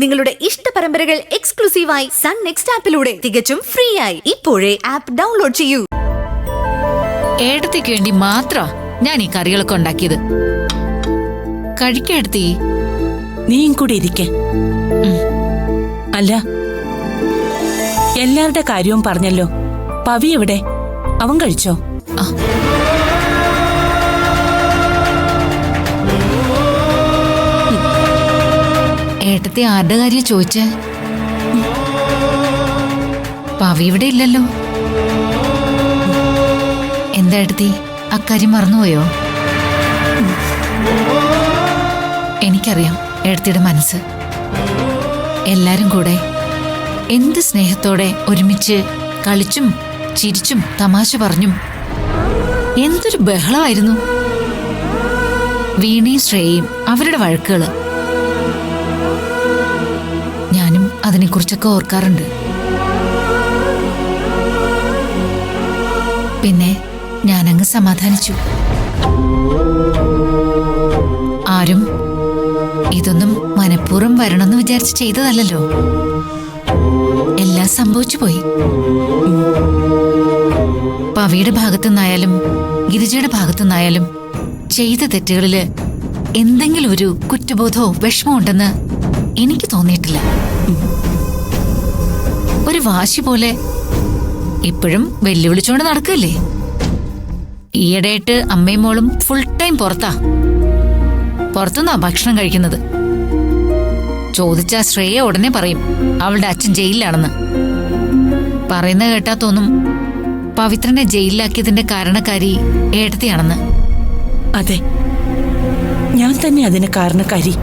നിങ്ങളുടെ ഇഷ്ട പരമ്പരകൾ എക്സ്ക്ലൂസീവായി സൺ നെക്സ്റ്റ് ആപ്പിലൂടെ തികച്ചും ഫ്രീ ആയി ഇപ്പോഴേ ആപ്പ് ഡൗൺലോഡ് ചെയ്യൂ. ഏടത്തിക്ക് വേണ്ടി മാത്രമാ ഞാൻ ഈ കറികളൊക്കെ ഉണ്ടാക്കിയത്. കഴിക്കേടത്തി, നീയും കൂടി ഇരിക്കെ. അല്ല, എല്ലാവരുടെ കാര്യവും പറഞ്ഞല്ലോ. പവി എവിടെ? അവൻ കഴിച്ചോ? ഏട്ടത്തി ആരുടെ കാര്യം ചോദിച്ചേ? പവി ഇവിടെ ഇല്ലല്ലോ. എന്താ ഏട്ടത്തി, അക്കാര്യം മറന്നുപോയോ? എനിക്കറിയാം ഏട്ടത്തിയുടെ മനസ്സ്. എല്ലാരും കൂടെ എന്ത് സ്നേഹത്തോടെ ഒരുമിച്ച് കളിച്ചും ചിരിച്ചും തമാശ പറഞ്ഞും എന്തൊരു ബഹളമായിരുന്നു. വീണയും ശ്രേയയും അവരുടെ വഴക്കുകള്, ഞാനും അതിനെക്കുറിച്ചൊക്കെ ഓർക്കാറുണ്ട്. പിന്നെ ഞാനങ്ങ് സമാധാനിച്ചു. ആരും ഇതൊന്നും മനഃപൂർവ്വം വരണമെന്ന് വിചാരിച്ച് ചെയ്തതല്ലോ. എല്ലാം സംഭവിച്ചു പോയി. പവിയുടെ ഭാഗത്തുനിന്നായാലും ഗിരിജയുടെ ഭാഗത്തുനിന്നായാലും ചെയ്ത തെറ്റുകളില് എന്തെങ്കിലും ഒരു കുറ്റബോധമോ വിഷമോ ഉണ്ടെന്ന് എനിക്ക് തോന്നിയിട്ടില്ല. ഒരു വാശി പോലെ ഇപ്പോഴും വെല്ലുവിളിച്ചോണ്ട് നടക്കല്ലേ. ഈയിടെയായിട്ട് അമ്മയും മോളും ഫുൾ ടൈം പുറത്തുനിന്നാ ഭക്ഷണം കഴിക്കുന്നത്. ചോദിച്ചാ ശ്രേയ ഉടനെ പറയും അവളുടെ അച്ഛൻ ജയിലിലാണെന്ന്. പറയുന്ന കേട്ടാ തോന്നും പവിത്രനെ ജയിലിലാക്കിയതിന്റെ കാരണക്കാരി ഏടത്തിയാണെന്ന്. അതെ, ഞാൻ തന്നെ അതിന് കാരണക്കാരി.